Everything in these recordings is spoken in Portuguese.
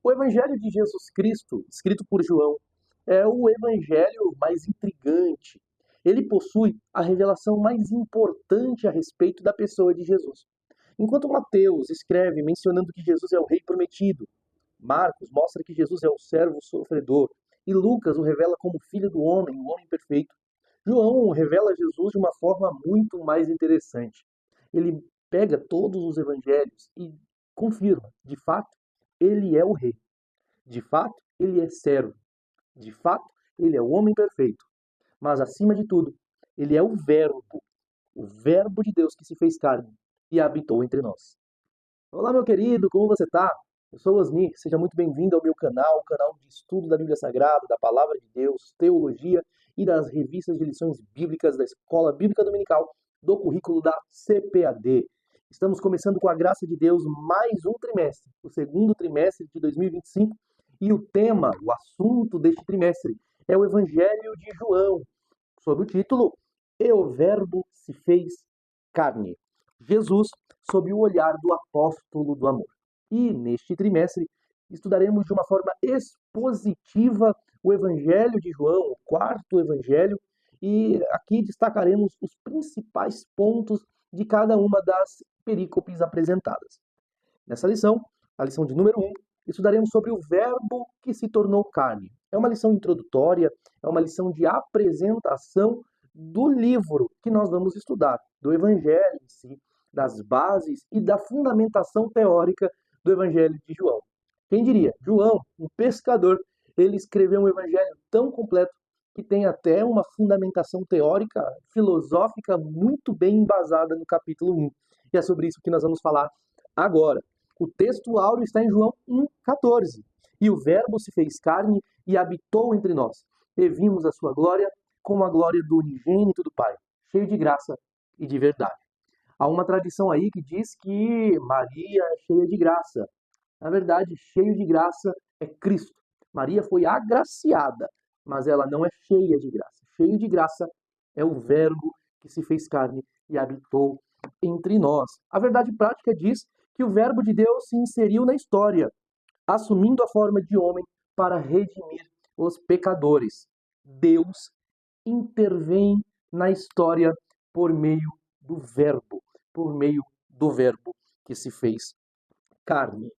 O Evangelho de Jesus Cristo, escrito por João, é o evangelho mais intrigante. Ele possui a revelação mais importante a respeito da pessoa de Jesus. Enquanto Mateus escreve mencionando que Jesus é o rei prometido, Marcos mostra que Jesus é o servo sofredor, e Lucas o revela como filho do homem, o homem perfeito. João revela Jesus de uma forma muito mais interessante. Ele pega todos os evangelhos e confirma, de fato, ele é o rei. De fato, ele é servo. De fato, ele é o homem perfeito. Mas, acima de tudo, ele é o Verbo de Deus que se fez carne e habitou entre nós. Olá, meu querido, como você está? Eu sou o Osni, seja muito bem-vindo ao meu canal, o canal de estudo da Bíblia Sagrada, da Palavra de Deus, teologia e das revistas de lições bíblicas da Escola Bíblica Dominical do currículo da CPAD. Estamos começando com a graça de Deus mais um trimestre, o segundo trimestre de 2025, e o tema, o assunto deste trimestre é o Evangelho de João, sob o título E o Verbo se fez carne. Jesus sob o olhar do apóstolo do amor. E neste trimestre estudaremos de uma forma expositiva o Evangelho de João, o quarto Evangelho, e aqui destacaremos os principais pontos de cada uma das perícopes apresentadas. Nessa lição, a lição de número 1, estudaremos sobre o Verbo que se tornou carne. É uma lição introdutória, é uma lição de apresentação do livro que nós vamos estudar, do Evangelho em si, das bases e da fundamentação teórica do Evangelho de João. Quem diria? João, um pescador, ele escreveu um evangelho tão completo que tem até uma fundamentação teórica, filosófica muito bem embasada no capítulo 1. E é sobre isso que nós vamos falar agora. O texto áureo está em João 1,14. E o Verbo se fez carne e habitou entre nós. E vimos a sua glória como a glória do unigênito do Pai, cheio de graça e de verdade. Há uma tradição aí que diz que Maria é cheia de graça. Na verdade, cheio de graça é Cristo. Maria foi agraciada, mas ela não é cheia de graça. Cheio de graça é o Verbo que se fez carne e habitou entre nós. A verdade prática diz que o Verbo de Deus se inseriu na história, assumindo a forma de homem para redimir os pecadores. Deus intervém na história por meio do Verbo que se fez carne.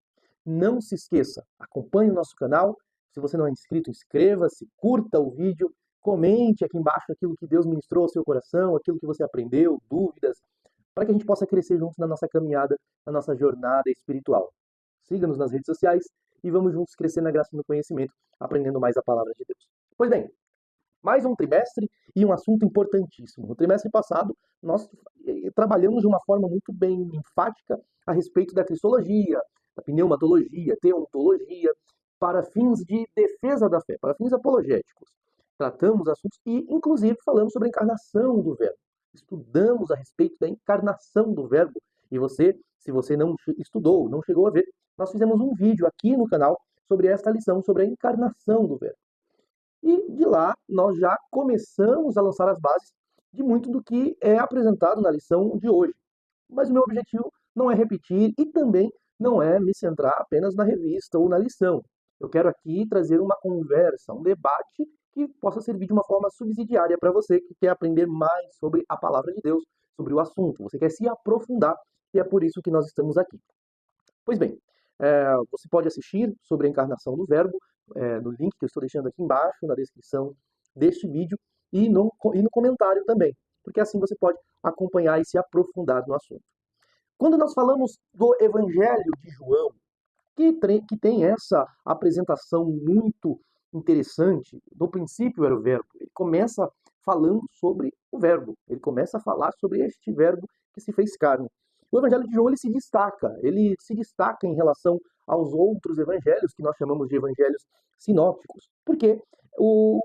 Não se esqueça, acompanhe o nosso canal. Se você não é inscrito, inscreva-se, curta o vídeo, comente aqui embaixo aquilo que Deus ministrou ao seu coração, aquilo que você aprendeu, dúvidas, para que a gente possa crescer juntos na nossa caminhada, na nossa jornada espiritual. Siga-nos nas redes sociais e vamos juntos crescer na graça e no conhecimento, aprendendo mais a palavra de Deus. Pois bem, mais um trimestre e um assunto importantíssimo. No trimestre passado, nós trabalhamos de uma forma muito bem enfática a respeito da cristologia, da pneumatologia, teontologia, para fins de defesa da fé, para fins apologéticos. Tratamos assuntos e, inclusive, falamos sobre a encarnação do Verbo. Estudamos a respeito da encarnação do Verbo. E você, se você não estudou, não chegou a ver, nós fizemos um vídeo aqui no canal sobre esta lição, sobre a encarnação do Verbo. E de lá, nós já começamos a lançar as bases de muito do que é apresentado na lição de hoje. Mas o meu objetivo não é repetir e também não é me centrar apenas na revista ou na lição. Eu quero aqui trazer uma conversa, um debate que possa servir de uma forma subsidiária para você que quer aprender mais sobre a palavra de Deus, sobre o assunto. Você quer se aprofundar e é por isso que nós estamos aqui. Pois bem, você pode assistir sobre a encarnação do Verbo no link que eu estou deixando aqui embaixo, na descrição deste vídeo e no comentário também, porque assim você pode acompanhar e se aprofundar no assunto. Quando nós falamos do Evangelho de João, que tem essa apresentação muito interessante, no princípio era o Verbo, ele começa falando sobre o Verbo, ele começa a falar sobre este Verbo que se fez carne. O Evangelho de João ele se destaca em relação aos outros evangelhos, que nós chamamos de evangelhos sinópticos, porque o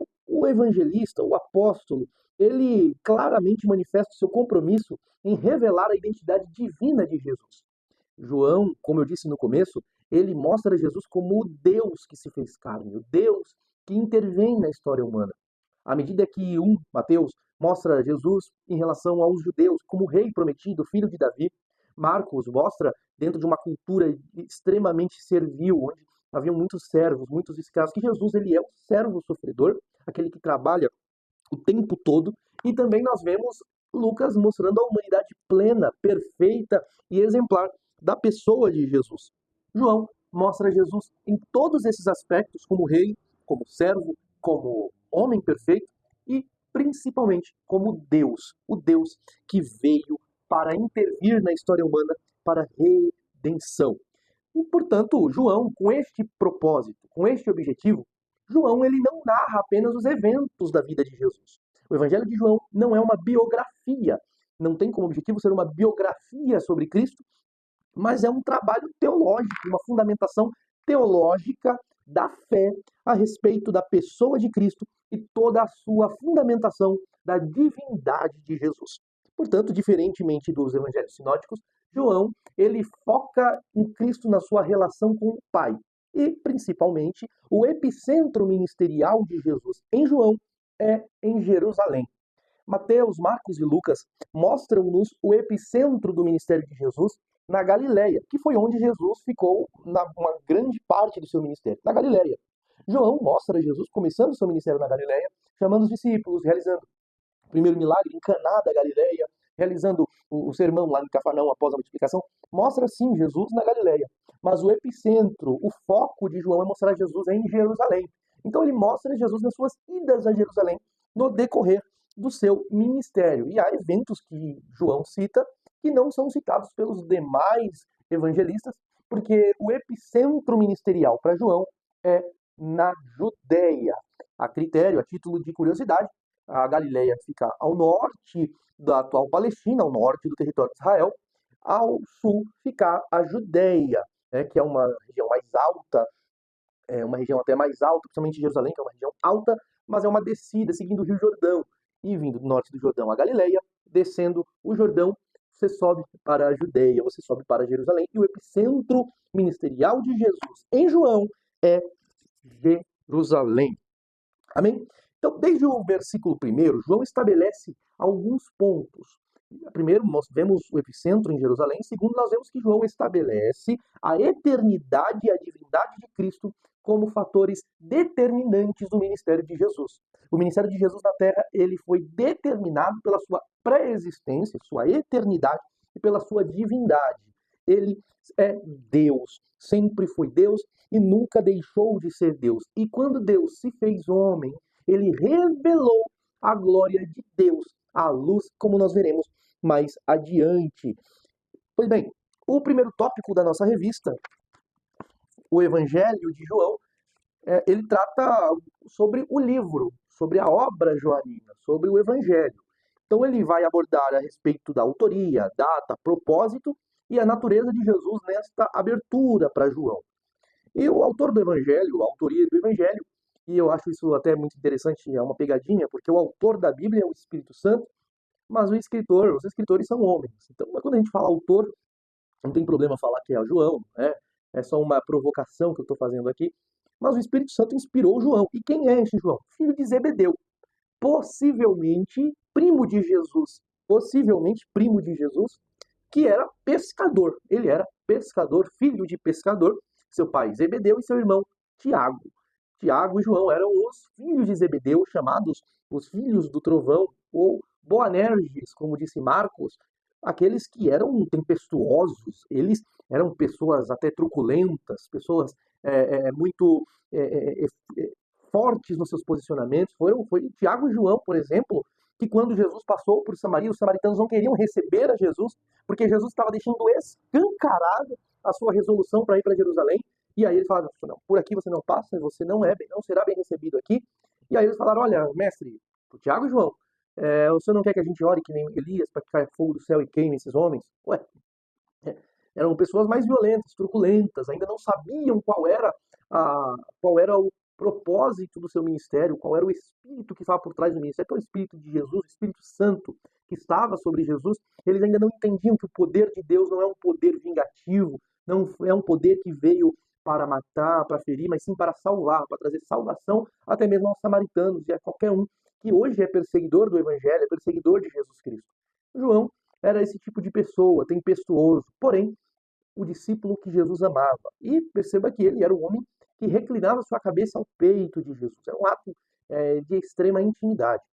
evangelista, o apóstolo, ele claramente manifesta o seu compromisso em revelar a identidade divina de Jesus. João, como eu disse no começo, ele mostra Jesus como o Deus que se fez carne, o Deus que intervém na história humana. À medida que Mateus, mostra Jesus em relação aos judeus como o rei prometido, filho de Davi, Marcos mostra dentro de uma cultura extremamente servil, onde Havia muitos servos, muitos escravos, que Jesus ele é um servo sofredor, aquele que trabalha o tempo todo. E também nós vemos Lucas mostrando a humanidade plena, perfeita e exemplar da pessoa de Jesus. João mostra Jesus em todos esses aspectos, como rei, como servo, como homem perfeito e principalmente como Deus, o Deus que veio para intervir na história humana para redenção. E, portanto, João, com este propósito, com este objetivo, João ele não narra apenas os eventos da vida de Jesus. O Evangelho de João não é uma biografia, não tem como objetivo ser uma biografia sobre Cristo, mas é um trabalho teológico, uma fundamentação teológica da fé a respeito da pessoa de Cristo e toda a sua fundamentação da divindade de Jesus. Portanto, diferentemente dos evangelhos sinóticos, João, ele foca em Cristo na sua relação com o Pai. E, principalmente, o epicentro ministerial de Jesus em João é em Jerusalém. Mateus, Marcos e Lucas mostram-nos o epicentro do ministério de Jesus na Galileia, que foi onde Jesus ficou uma grande parte do seu ministério, na Galileia. João mostra Jesus começando seu ministério na Galileia, chamando os discípulos, realizando o primeiro milagre em Caná da Galileia, realizando o sermão lá em Cafarnaum após a multiplicação. Mostra sim Jesus na Galileia, mas o epicentro, o foco de João é mostrar Jesus em Jerusalém. Então ele mostra Jesus nas suas idas a Jerusalém no decorrer do seu ministério. E há eventos que João cita que não são citados pelos demais evangelistas, porque o epicentro ministerial para João é na Judéia. A critério, a título de curiosidade, a Galileia fica ao norte da atual Palestina, ao norte do território de Israel. Ao sul fica a Judéia, que é uma região mais alta, uma região até mais alta, principalmente Jerusalém, que é uma região alta, mas é uma descida seguindo o Rio Jordão e vindo do norte do Jordão a Galileia, descendo o Jordão, você sobe para a Judéia, você sobe para Jerusalém, e o epicentro ministerial de Jesus em João é Jerusalém. Amém? Então, desde o versículo 1, João estabelece alguns pontos. Primeiro, nós vemos o epicentro em Jerusalém. Segundo, nós vemos que João estabelece a eternidade e a divindade de Cristo como fatores determinantes do ministério de Jesus. O ministério de Jesus na Terra, ele foi determinado pela sua pré-existência, sua eternidade e pela sua divindade. Ele é Deus, sempre foi Deus e nunca deixou de ser Deus. E quando Deus se fez homem, ele revelou a glória de Deus à luz, como nós veremos mais adiante. Pois bem, o primeiro tópico da nossa revista, o Evangelho de João, ele trata sobre o livro, sobre a obra joanina, sobre o Evangelho. Então ele vai abordar a respeito da autoria, data, propósito e a natureza de Jesus nesta abertura para João. E o autor do Evangelho, a autoria do Evangelho, e eu acho isso até muito interessante, é uma pegadinha, porque o autor da Bíblia é o Espírito Santo, mas os escritores são homens. Então, quando a gente fala autor, não tem problema falar que é o João, né? É só uma provocação que eu estou fazendo aqui. Mas o Espírito Santo inspirou João. E quem é este João? Filho de Zebedeu. Possivelmente primo de Jesus. Possivelmente primo de Jesus, que era pescador. Ele era pescador, filho de pescador. Seu pai Zebedeu e seu irmão Tiago. Tiago e João eram os filhos de Zebedeu, chamados os filhos do trovão, ou Boanerges, como disse Marcos, aqueles que eram tempestuosos, eles eram pessoas até truculentas, pessoas muito fortes nos seus posicionamentos. Foi Tiago e João, por exemplo, que quando Jesus passou por Samaria, os samaritanos não queriam receber a Jesus, porque Jesus estava deixando escancarado a sua resolução para ir para Jerusalém. E aí eles falaram, não, por aqui você não passa, você não será bem recebido aqui. E aí eles falaram, olha, mestre, Tiago e João, o senhor não quer que a gente ore que nem Elias para que caia fogo do céu e queime esses homens? Ué, eram pessoas mais violentas, truculentas, ainda não sabiam qual era o propósito do seu ministério, qual era o espírito que estava por trás do ministério, que é o espírito de Jesus, o Espírito Santo que estava sobre Jesus. Eles ainda não entendiam que o poder de Deus não é um poder vingativo, não é um poder que veio para matar, para ferir, mas sim para salvar, para trazer salvação até mesmo aos samaritanos e a qualquer um que hoje é perseguidor do Evangelho, é perseguidor de Jesus Cristo. João era esse tipo de pessoa, tempestuoso, porém, o discípulo que Jesus amava. E perceba que ele era um homem que reclinava sua cabeça ao peito de Jesus. É um ato de extrema intimidade.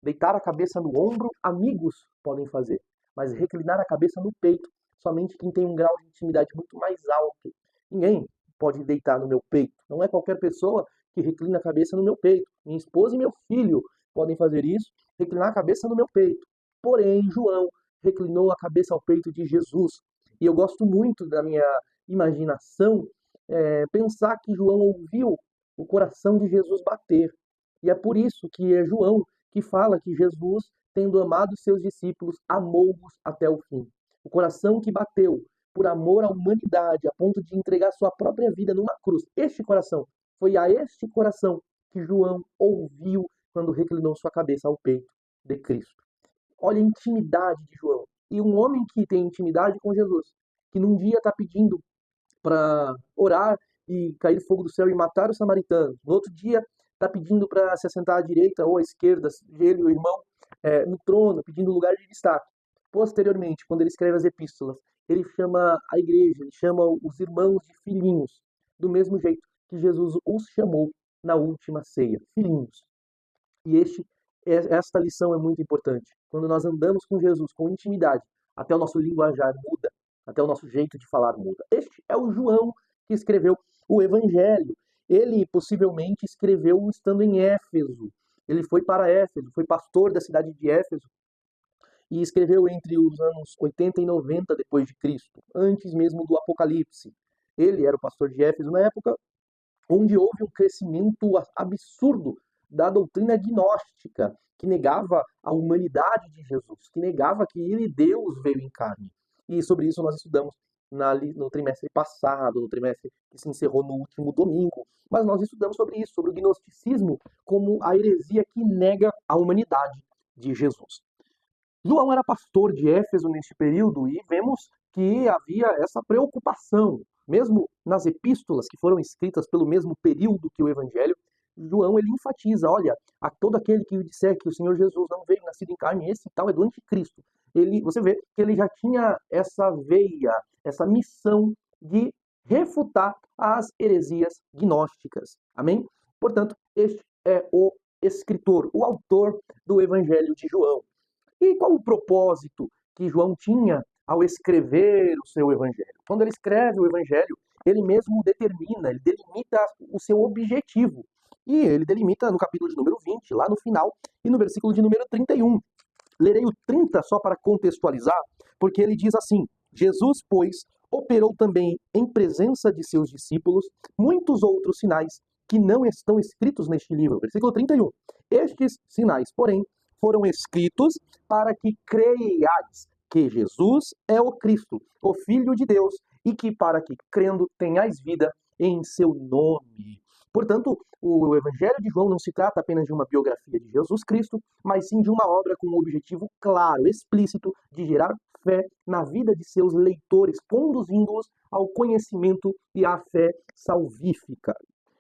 Deitar a cabeça no ombro, amigos podem fazer, mas reclinar a cabeça no peito, somente quem tem um grau de intimidade muito mais alto. Ninguém pode deitar no meu peito. Não é qualquer pessoa que reclina a cabeça no meu peito. Minha esposa e meu filho podem fazer isso, reclinar a cabeça no meu peito. Porém, João reclinou a cabeça ao peito de Jesus. E eu gosto muito da minha imaginação pensar que João ouviu o coração de Jesus bater. E é por isso que é João que fala que Jesus, tendo amado seus discípulos, amou-os até o fim. O coração que bateu por amor à humanidade, a ponto de entregar sua própria vida numa cruz. Este coração, foi a este coração que João ouviu quando reclinou sua cabeça ao peito de Cristo. Olha a intimidade de João. E um homem que tem intimidade com Jesus, que num dia está pedindo para orar e cair fogo do céu e matar os samaritanos. No outro dia, está pedindo para se assentar à direita ou à esquerda, ele e o irmão, no trono, pedindo lugar de destaque. Posteriormente, quando ele escreve as epístolas, ele chama a igreja, ele chama os irmãos de filhinhos, do mesmo jeito que Jesus os chamou na última ceia, filhinhos. E esta lição é muito importante. Quando nós andamos com Jesus com intimidade, até o nosso linguajar muda, até o nosso jeito de falar muda. Este é o João que escreveu o Evangelho. Ele possivelmente escreveu estando em Éfeso. Ele foi para Éfeso, foi pastor da cidade de Éfeso e escreveu entre os anos 80 e 90 depois de Cristo, antes mesmo do Apocalipse. Ele era o pastor de Éfeso na época onde houve um crescimento absurdo da doutrina gnóstica, que negava a humanidade de Jesus, que negava que ele, Deus, veio em carne. E sobre isso nós estudamos no trimestre passado, no trimestre que se encerrou no último domingo. Mas nós estudamos sobre isso, sobre o gnosticismo como a heresia que nega a humanidade de Jesus. João era pastor de Éfeso neste período e vemos que havia essa preocupação, mesmo nas epístolas que foram escritas pelo mesmo período que o Evangelho. João ele enfatiza, olha, a todo aquele que disser que o Senhor Jesus não veio nascido em carne, esse tal é do anticristo. Você vê que ele já tinha essa veia, essa missão de refutar as heresias gnósticas. Amém? Portanto, este é o escritor, o autor do Evangelho de João. E qual o propósito que João tinha ao escrever o seu evangelho? Quando ele escreve o evangelho, ele mesmo determina, ele delimita o seu objetivo. E ele delimita no capítulo de número 20, lá no final, e no versículo de número 31. Lerei o 30 só para contextualizar, porque ele diz assim: Jesus, pois, operou também em presença de seus discípulos muitos outros sinais que não estão escritos neste livro. Versículo 31. Estes sinais, porém, foram escritos para que creiais que Jesus é o Cristo, o Filho de Deus, e que para que, crendo, tenhais vida em seu nome. Portanto, o Evangelho de João não se trata apenas de uma biografia de Jesus Cristo, mas sim de uma obra com um objetivo claro, explícito, de gerar fé na vida de seus leitores, conduzindo-os ao conhecimento e à fé salvífica.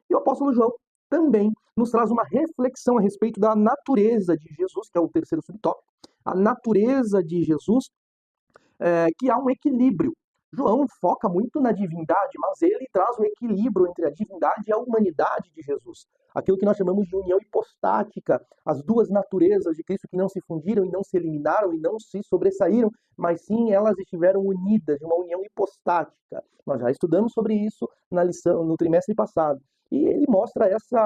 E o apóstolo João também nos traz uma reflexão a respeito da natureza de Jesus, que é o terceiro subtópico, a natureza de Jesus, que há um equilíbrio. João foca muito na divindade, mas ele traz um equilíbrio entre a divindade e a humanidade de Jesus. Aquilo que nós chamamos de união hipostática, as duas naturezas de Cristo que não se fundiram e não se eliminaram e não se sobressaíram, mas sim elas estiveram unidas, de uma união hipostática. Nós já estudamos sobre isso na lição, no trimestre passado. E ele mostra esse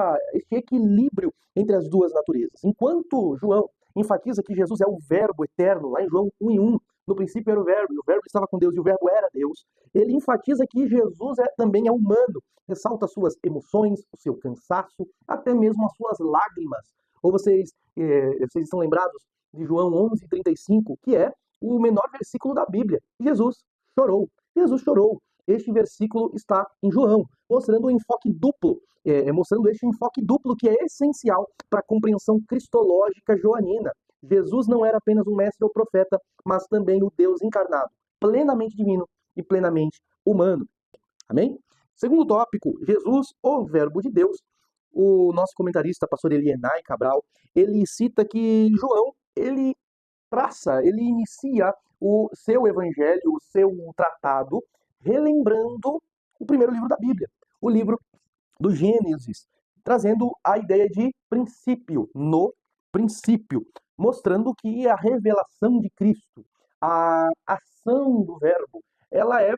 equilíbrio entre as duas naturezas. Enquanto João enfatiza que Jesus é o verbo eterno, lá em João 1:1, no princípio era o verbo estava com Deus e o verbo era Deus. Ele enfatiza que Jesus também é humano, ressalta suas emoções, o seu cansaço, até mesmo as suas lágrimas. Ou vocês estão lembrados de João 11:35, que é o menor versículo da Bíblia. Jesus chorou. Jesus chorou. Este versículo está em João, mostrando este enfoque duplo que é essencial para a compreensão cristológica joanina. Jesus não era apenas um mestre ou profeta, mas também o Deus encarnado, plenamente divino e plenamente humano. Amém? Segundo tópico, Jesus, o verbo de Deus. O nosso comentarista, pastor Elienay Cabral, ele cita que João, ele inicia o seu evangelho, o seu tratado, relembrando o primeiro livro da Bíblia, o livro do Gênesis, trazendo a ideia de princípio, no princípio, mostrando que a revelação de Cristo, a ação do Verbo, ela é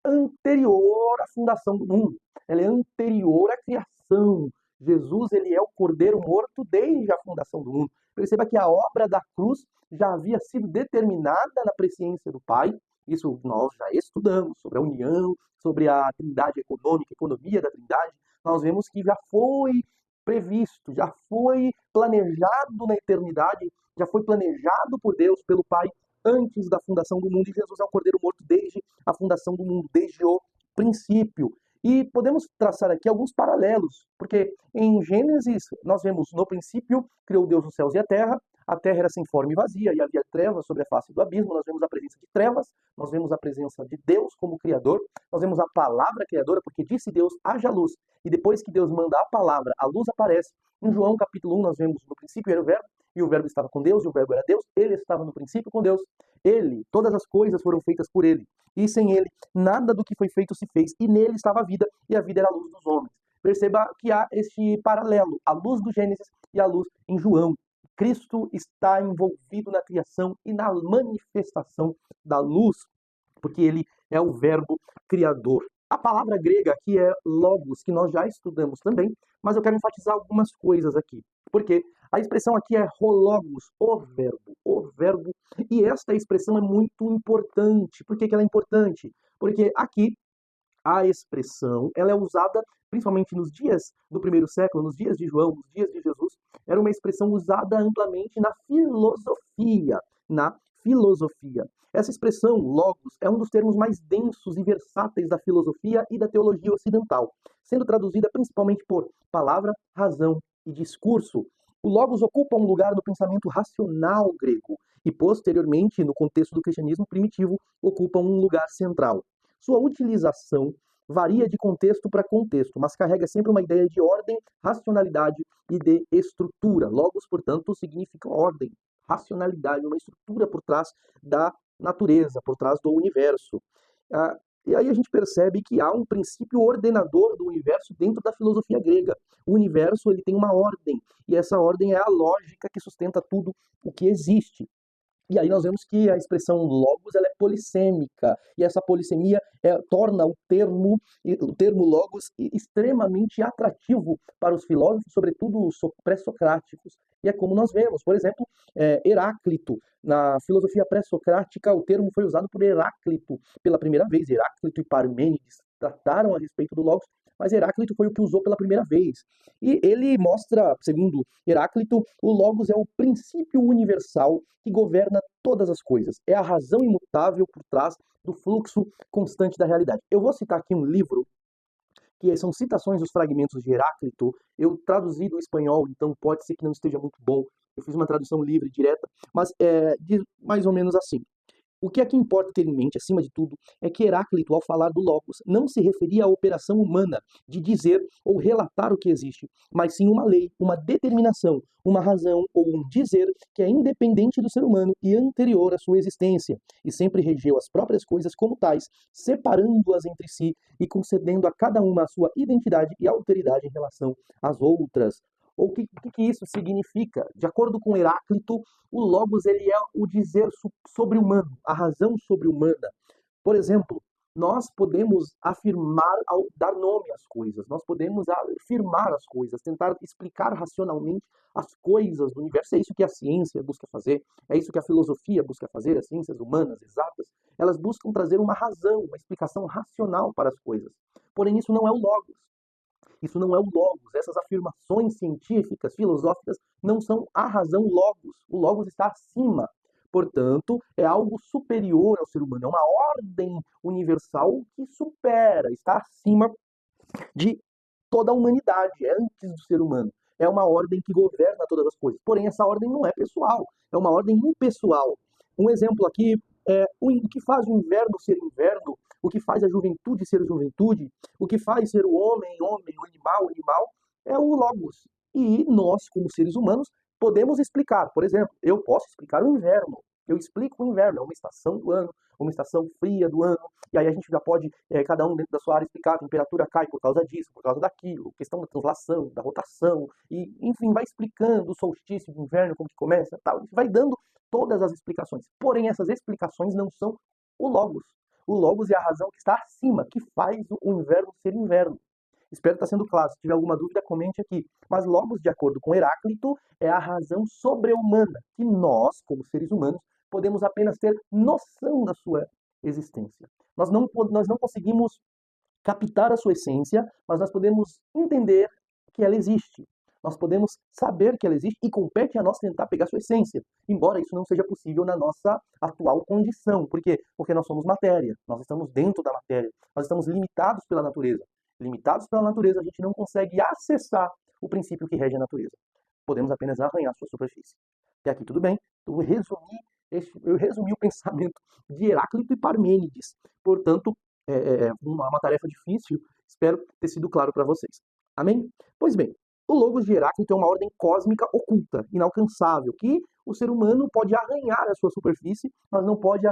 anterior à fundação do mundo. Ela é anterior à criação. Jesus, ele é o Cordeiro morto desde a fundação do mundo. Perceba que a obra da cruz já havia sido determinada na presciência do Pai. Isso nós já estudamos sobre a união, sobre a trindade econômica, a economia da trindade. Nós vemos que já foi previsto, já foi planejado na eternidade, já foi planejado por Deus, pelo Pai, antes da fundação do mundo, e Jesus é o Cordeiro morto desde a fundação do mundo, desde o princípio. E podemos traçar aqui alguns paralelos, porque em Gênesis nós vemos, no princípio, criou Deus os céus e a terra era sem forma e vazia, e havia trevas sobre a face do abismo. Nós vemos a presença de trevas, nós vemos a presença de Deus como Criador, nós vemos a palavra criadora, porque disse Deus, haja luz, e depois que Deus manda a palavra, a luz aparece. Em João capítulo 1 nós vemos, no princípio era o Verbo, e o Verbo estava com Deus, e o Verbo era Deus, ele estava no princípio com Deus. Ele, todas as coisas foram feitas por ele, e sem ele, nada do que foi feito se fez, e nele estava a vida, e a vida era a luz dos homens. Perceba que há este paralelo, a luz do Gênesis e a luz em João. Cristo está envolvido na criação e na manifestação da luz, porque ele é o Verbo criador. A palavra grega aqui é logos, que nós já estudamos também, mas eu quero enfatizar algumas coisas aqui, porque a expressão aqui é hologos, o verbo, e esta expressão é muito importante. Por que ela é importante? Porque aqui a expressão ela é usada principalmente nos dias do primeiro século, nos dias de João, nos dias de Jesus, era uma expressão usada amplamente na filosofia, Essa expressão, logos, é um dos termos mais densos e versáteis da filosofia e da teologia ocidental, sendo traduzida principalmente por palavra, razão e discurso. O logos ocupa um lugar no pensamento racional grego e, posteriormente, no contexto do cristianismo primitivo, ocupa um lugar central. Sua utilização varia de contexto para contexto, mas carrega sempre uma ideia de ordem, racionalidade e de estrutura. Logos, portanto, significa ordem, racionalidade, uma estrutura por trás da natureza, por trás do universo. E aí a gente percebe que há um princípio ordenador do universo dentro da filosofia grega. O universo ele tem uma ordem, e essa ordem é a lógica que sustenta tudo o que existe. E aí nós vemos que a expressão logos ela é polissêmica, e essa polissemia torna o termo logos extremamente atrativo para os filósofos, sobretudo os pré-socráticos. E é como nós vemos, por exemplo, Heráclito. Na filosofia pré-socrática, o termo foi usado por Heráclito pela primeira vez. Heráclito e Parmênides trataram a respeito do logos, mas Heráclito foi o que usou pela primeira vez. E ele mostra, segundo Heráclito, o logos é o princípio universal que governa todas as coisas. É a razão imutável por trás do fluxo constante da realidade. Eu vou citar aqui um livro, que são citações dos fragmentos de Heráclito. Eu traduzi do espanhol, então pode ser que não esteja muito bom. Eu fiz uma tradução livre, direta, mas diz mais ou menos assim. O que aqui importa ter em mente, acima de tudo, é que Heráclito, ao falar do logos, não se referia à operação humana de dizer ou relatar o que existe, mas sim uma lei, uma determinação, uma razão ou um dizer que é independente do ser humano e anterior à sua existência, e sempre regeu as próprias coisas como tais, separando-as entre si e concedendo a cada uma a sua identidade e alteridade em relação às outras. O que isso significa? De acordo com Heráclito, o logos ele é o dizer sobre-humano, a razão sobre-humana. Por exemplo, nós podemos afirmar, dar nome às coisas, nós podemos afirmar as coisas, tentar explicar racionalmente as coisas do universo. É isso que a ciência busca fazer, é isso que a filosofia busca fazer, as ciências humanas exatas. Elas buscam trazer uma razão, uma explicação racional para as coisas. Porém, isso não é o logos. Isso não é o logos. Essas afirmações científicas, filosóficas, não são a razão logos. O logos está acima. Portanto, é algo superior ao ser humano. É uma ordem universal que supera, está acima de toda a humanidade. É antes do ser humano. É uma ordem que governa todas as coisas. Porém, essa ordem não é pessoal. É uma ordem impessoal. Um exemplo aqui é o que faz o inverno ser inverno, o que faz a juventude ser juventude, o que faz ser o homem, o animal, é o logos. E nós, como seres humanos, podemos explicar. Por exemplo, eu posso explicar o inverno, Eu explico o inverno, é uma estação do ano, uma estação fria do ano, e aí a gente já pode, cada um dentro da sua área, explicar a temperatura cai por causa disso, por causa daquilo, questão da translação, da rotação, e enfim, vai explicando o solstício de inverno, como que começa, tal, a gente vai dando todas as explicações. Porém, essas explicações não são o Logos. O Logos é a razão que está acima, que faz o inverno ser inverno. Espero estar sendo claro. Se tiver alguma dúvida, comente aqui. Mas Logos, de acordo com Heráclito, é a razão sobre-humana, que nós, como seres humanos, podemos apenas ter noção da sua existência. Nós não conseguimos captar a sua essência, mas nós podemos entender que ela existe. Nós podemos saber que ela existe e compete a nós tentar pegar sua essência, embora isso não seja possível na nossa atual condição. Por quê? Porque nós somos matéria, nós estamos dentro da matéria, nós estamos limitados pela natureza. Limitados pela natureza, a gente não consegue acessar o princípio que rege a natureza. Podemos apenas arranhar sua superfície. Até aqui tudo bem? Eu resumi o pensamento de Heráclito e Parmênides. Portanto, uma tarefa difícil, espero ter sido claro para vocês. Amém? Pois bem, o Logos de Heráclito é uma ordem cósmica oculta, inalcançável, que o ser humano pode arranhar a sua superfície, mas não pode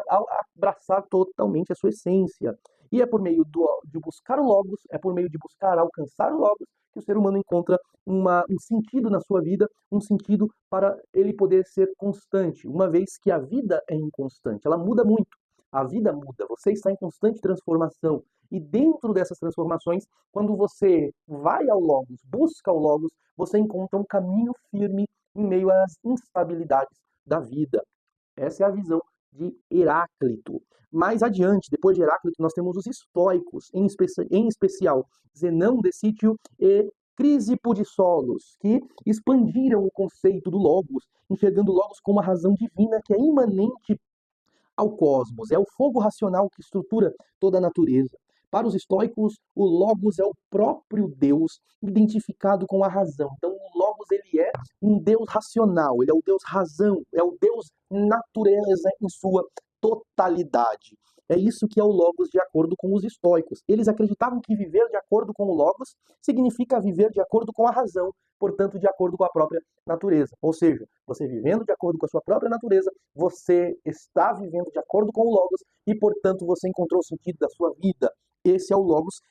abraçar totalmente a sua essência. E é por meio de buscar o Logos, é por meio de buscar alcançar o Logos, que o ser humano encontra um sentido na sua vida, um sentido para ele poder ser constante, uma vez que a vida é inconstante, ela muda muito. A vida muda, você está em constante transformação. E dentro dessas transformações, quando você vai ao Logos, busca o Logos, você encontra um caminho firme em meio às instabilidades da vida. Essa é a visão de Heráclito. Mais adiante, depois de Heráclito, nós temos os estoicos, em especial Zenão de Sítio e Crisipo de Solos, que expandiram o conceito do Logos, enxergando o Logos como a razão divina que é imanente ao cosmos. É o fogo racional que estrutura toda a natureza. Para os estoicos, o Logos é o próprio Deus identificado com a razão. Então, o Logos ele é um Deus racional, ele é o Deus razão, é o Deus natureza em sua totalidade. É isso que é o Logos de acordo com os estoicos. Eles acreditavam que viver de acordo com o Logos significa viver de acordo com a razão, portanto, de acordo com a própria natureza. Ou seja, você vivendo de acordo com a sua própria natureza, você está vivendo de acordo com o Logos e, portanto, você encontrou o sentido da sua vida. Esse é o Logos,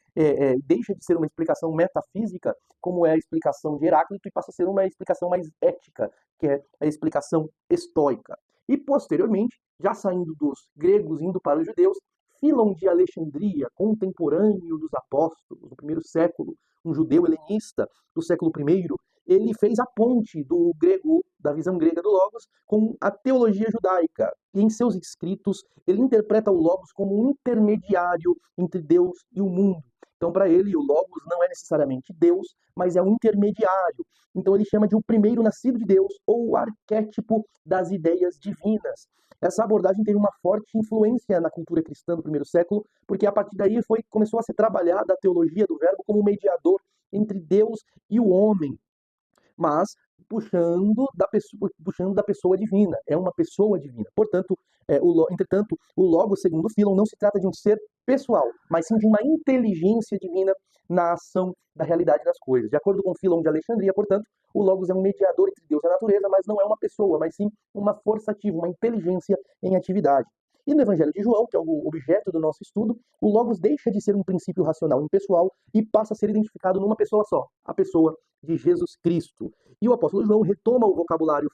deixa de ser uma explicação metafísica, como é a explicação de Heráclito, e passa a ser uma explicação mais ética, que é a explicação estoica. E, posteriormente, já saindo dos gregos, indo para os judeus, Filon de Alexandria, contemporâneo dos apóstolos, do primeiro século, um judeu helenista do século I, ele fez a ponte do grego, da visão grega do Logos, com a teologia judaica. E em seus escritos, ele interpreta o Logos como um intermediário entre Deus e o mundo. Então, para ele, o Logos não é necessariamente Deus, mas é um intermediário. Então, ele chama de o primeiro nascido de Deus, ou o arquétipo das ideias divinas. Essa abordagem teve uma forte influência na cultura cristã do primeiro século, porque a partir daí começou a ser trabalhada a teologia do verbo como mediador entre Deus e o homem, mas puxando da pessoa divina. É uma pessoa divina. Portanto, entretanto, o Logos, segundo Filon, não se trata de um ser pessoal, mas sim de uma inteligência divina na ação da realidade das coisas. De acordo com Filon de Alexandria, portanto, o Logos é um mediador entre Deus e a natureza, mas não é uma pessoa, mas sim uma força ativa, uma inteligência em atividade. E no Evangelho de João, que é o objeto do nosso estudo, o Logos deixa de ser um princípio racional impessoal e passa a ser identificado numa pessoa só, a pessoa de Jesus Cristo. E o apóstolo João retoma o vocabulário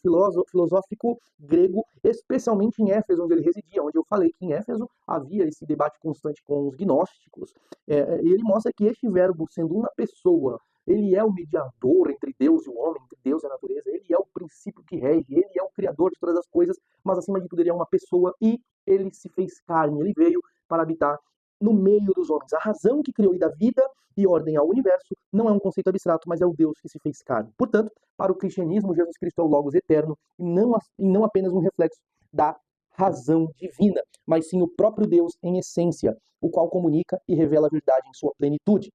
filosófico grego, especialmente em Éfeso, onde ele residia, onde eu falei que em Éfeso havia esse debate constante com os gnósticos. E ele mostra que este verbo, sendo uma pessoa, ele é o mediador entre Deus e o homem, entre Deus e a natureza, ele é o princípio que rege, ele é o criador de todas as coisas, mas acima de tudo ele é uma pessoa e ele se fez carne, ele veio para habitar no meio dos homens. A razão que criou e dá vida e ordem ao universo não é um conceito abstrato, mas é o Deus que se fez carne. Portanto, para o cristianismo, Jesus Cristo é o Logos eterno e não apenas um reflexo da razão divina, mas sim o próprio Deus em essência, o qual comunica e revela a verdade em sua plenitude.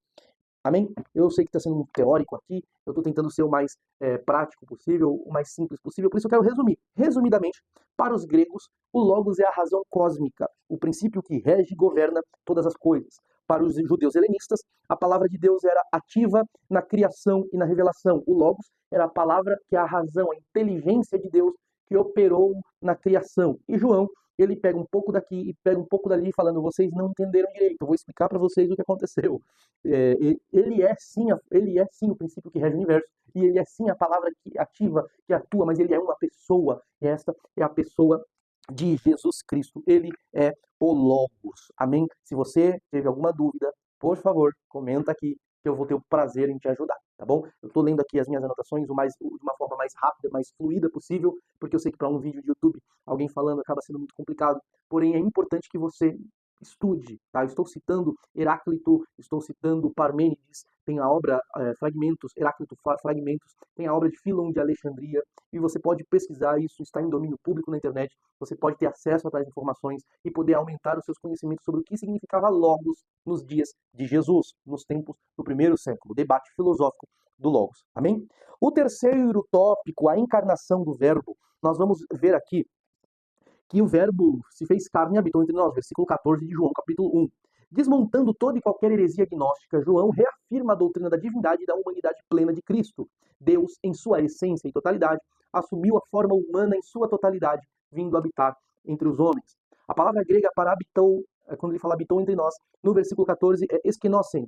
Amém? Eu sei que está sendo muito teórico aqui, eu estou tentando ser o mais prático possível, o mais simples possível, por isso eu quero resumir. Resumidamente, para os gregos, o Logos é a razão cósmica, o princípio que rege e governa todas as coisas. Para os judeus helenistas, a palavra de Deus era ativa na criação e na revelação. O Logos era a palavra que é a razão, a inteligência de Deus que operou na criação. E João, ele pega um pouco daqui e pega um pouco dali, falando, vocês não entenderam direito, eu vou explicar para vocês o que aconteceu. Ele é sim o princípio que rege o universo, e ele é sim a palavra que ativa, que atua, mas ele é uma pessoa, e essa é a pessoa de Jesus Cristo. Ele é o Logos. Amém? Se você teve alguma dúvida, por favor, comenta aqui, que eu vou ter o prazer em te ajudar, tá bom? Eu estou lendo aqui as minhas anotações de uma forma mais rápida, mais fluida possível, porque eu sei que para um vídeo de YouTube, alguém falando acaba sendo muito complicado. Porém, é importante que você estude, tá? Estou citando Heráclito, estou citando Parmênides, tem a obra Fragmentos, Heráclito Fragmentos, tem a obra de Filon de Alexandria, e você pode pesquisar isso, está em domínio público na internet, você pode ter acesso a tais informações e poder aumentar os seus conhecimentos sobre o que significava Logos nos dias de Jesus, nos tempos do primeiro século, o debate filosófico do Logos. Amém? O terceiro tópico, a encarnação do Verbo, nós vamos ver aqui que o Verbo se fez carne e habitou entre nós, versículo 14 de João, capítulo 1. Desmontando toda e qualquer heresia gnóstica, João reafirma a doutrina da divindade e da humanidade plena de Cristo. Deus, em sua essência e totalidade, assumiu a forma humana em sua totalidade, vindo habitar entre os homens. A palavra grega para habitou, quando ele fala habitou entre nós, no versículo 14, é eskenosen,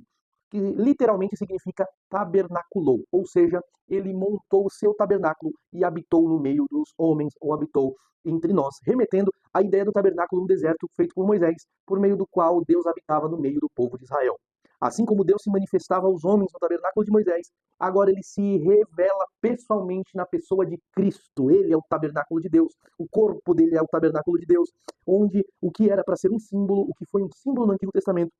que literalmente significa tabernaculou, ou seja, ele montou o seu tabernáculo e habitou no meio dos homens, ou habitou entre nós, remetendo à ideia do tabernáculo no deserto feito por Moisés, por meio do qual Deus habitava no meio do povo de Israel. Assim como Deus se manifestava aos homens no tabernáculo de Moisés, agora ele se revela pessoalmente na pessoa de Cristo. Ele é o tabernáculo de Deus, o corpo dele é o tabernáculo de Deus, onde o que era para ser um símbolo, o que foi um símbolo no Antigo Testamento,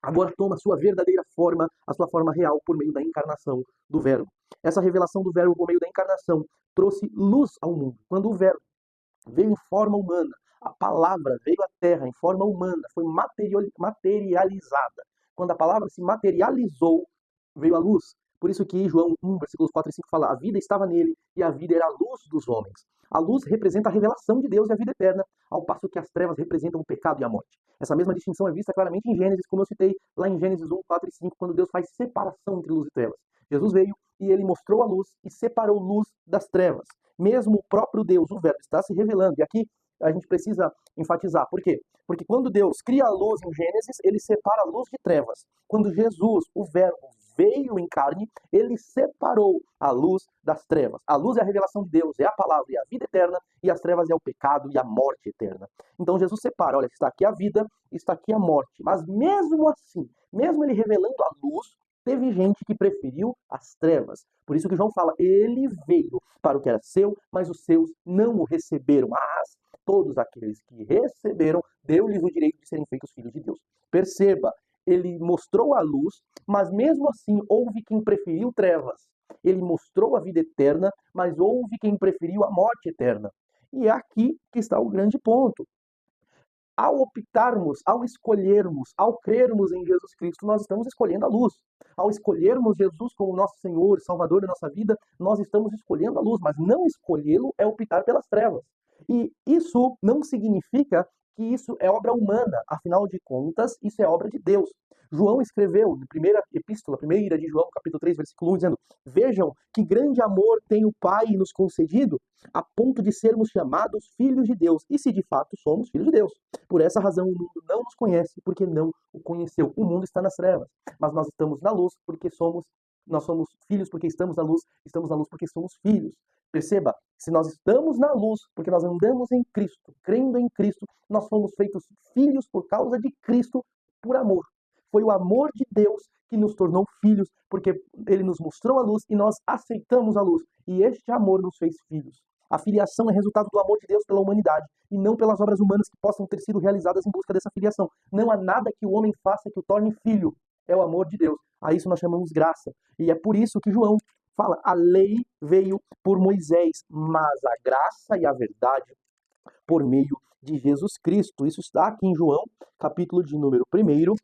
agora toma a sua verdadeira forma, a sua forma real, por meio da encarnação do Verbo. Essa revelação do Verbo por meio da encarnação trouxe luz ao mundo. Quando o Verbo veio em forma humana, a palavra veio à terra em forma humana, foi materializada. Quando a palavra se materializou, veio a luz. Por isso que João 1, versículos 4 e 5 fala, a vida estava nele e a vida era a luz dos homens. A luz representa a revelação de Deus e a vida eterna, ao passo que as trevas representam o pecado e a morte. Essa mesma distinção é vista claramente em Gênesis, como eu citei lá em Gênesis 1, 4 e 5, quando Deus faz separação entre luz e trevas. Jesus veio e ele mostrou a luz e separou luz das trevas. Mesmo o próprio Deus, o Verbo, está se revelando. E aqui a gente precisa enfatizar. Por quê? Porque quando Deus cria a luz em Gênesis, ele separa a luz de trevas. Quando Jesus, o Verbo, veio em carne, ele separou a luz das trevas. A luz é a revelação de Deus, é a palavra e a vida eterna, e as trevas é o pecado e a morte eterna. Então Jesus separa, olha, está aqui a vida, está aqui a morte. Mas mesmo assim, mesmo ele revelando a luz, teve gente que preferiu as trevas. Por isso que João fala, ele veio para o que era seu, mas os seus não o receberam. Mas todos aqueles que receberam, deu-lhes o direito de serem feitos filhos de Deus. Perceba, ele mostrou a luz, mas mesmo assim houve quem preferiu trevas. Ele mostrou a vida eterna, mas houve quem preferiu a morte eterna. E é aqui que está o grande ponto. Ao optarmos, ao escolhermos, ao crermos em Jesus Cristo, nós estamos escolhendo a luz. Ao escolhermos Jesus como nosso Senhor e Salvador da nossa vida, nós estamos escolhendo a luz, mas não escolhê-lo é optar pelas trevas. E isso não significa que isso é obra humana, afinal de contas, isso é obra de Deus. João escreveu, na primeira epístola, primeira de João, capítulo 3, versículo 1, dizendo, vejam que grande amor tem o Pai nos concedido, a ponto de sermos chamados filhos de Deus. E se de fato somos filhos de Deus. Por essa razão o mundo não nos conhece, porque não o conheceu. O mundo está nas trevas, mas nós estamos na luz porque nós somos filhos porque estamos na luz porque somos filhos. Perceba, se nós estamos na luz porque nós andamos em Cristo, crendo em Cristo, nós fomos feitos filhos por causa de Cristo, por amor. Foi o amor de Deus que nos tornou filhos, porque ele nos mostrou a luz e nós aceitamos a luz. E este amor nos fez filhos. A filiação é resultado do amor de Deus pela humanidade e não pelas obras humanas que possam ter sido realizadas em busca dessa filiação. Não há nada que o homem faça que o torne filho. É o amor de Deus. A isso nós chamamos graça. E é por isso que João fala, a lei veio por Moisés, mas a graça e a verdade por meio de Jesus Cristo. Isso está aqui em João, capítulo de número 1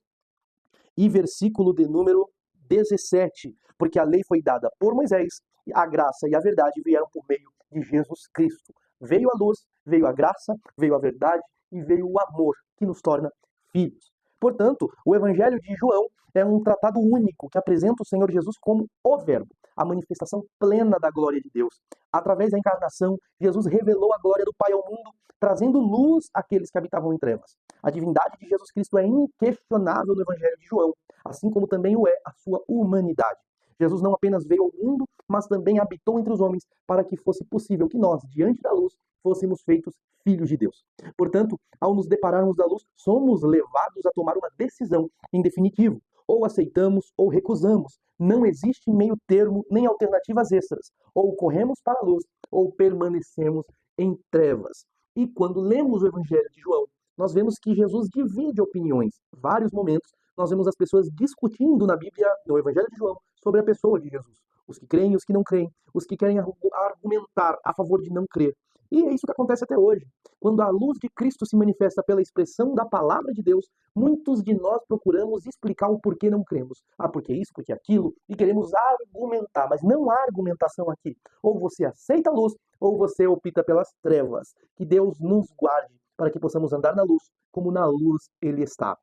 e versículo de número 17. Porque a lei foi dada por Moisés, a graça e a verdade vieram por meio de Jesus Cristo. Veio a luz, veio a graça, veio a verdade e veio o amor que nos torna filhos. Portanto, o Evangelho de João é um tratado único que apresenta o Senhor Jesus como o Verbo. a manifestação plena da glória de Deus. Através da encarnação, Jesus revelou a glória do Pai ao mundo, trazendo luz àqueles que habitavam em trevas. A divindade de Jesus Cristo é inquestionável no Evangelho de João, assim como também o é a sua humanidade. Jesus não apenas veio ao mundo, mas também habitou entre os homens para que fosse possível que nós, diante da luz, fôssemos feitos filhos de Deus. Portanto, ao nos depararmos da luz, somos levados a tomar uma decisão em definitivo. Ou aceitamos ou recusamos. Não existe meio termo nem alternativas extras. Ou corremos para a luz ou permanecemos em trevas. E quando lemos o Evangelho de João, nós vemos que Jesus divide opiniões. Vários momentos nós vemos as pessoas discutindo na Bíblia, no Evangelho de João, sobre a pessoa de Jesus. Os que creem e os que não creem. Os que querem argumentar a favor de não crer. E é isso que acontece até hoje. Quando a luz de Cristo se manifesta pela expressão da palavra de Deus, muitos de nós procuramos explicar o porquê não cremos. Ah, porque isso, porque aquilo, e queremos argumentar, mas não há argumentação aqui. Ou você aceita a luz, ou você opta pelas trevas. Que Deus nos guarde para que possamos andar na luz, como na luz Ele está.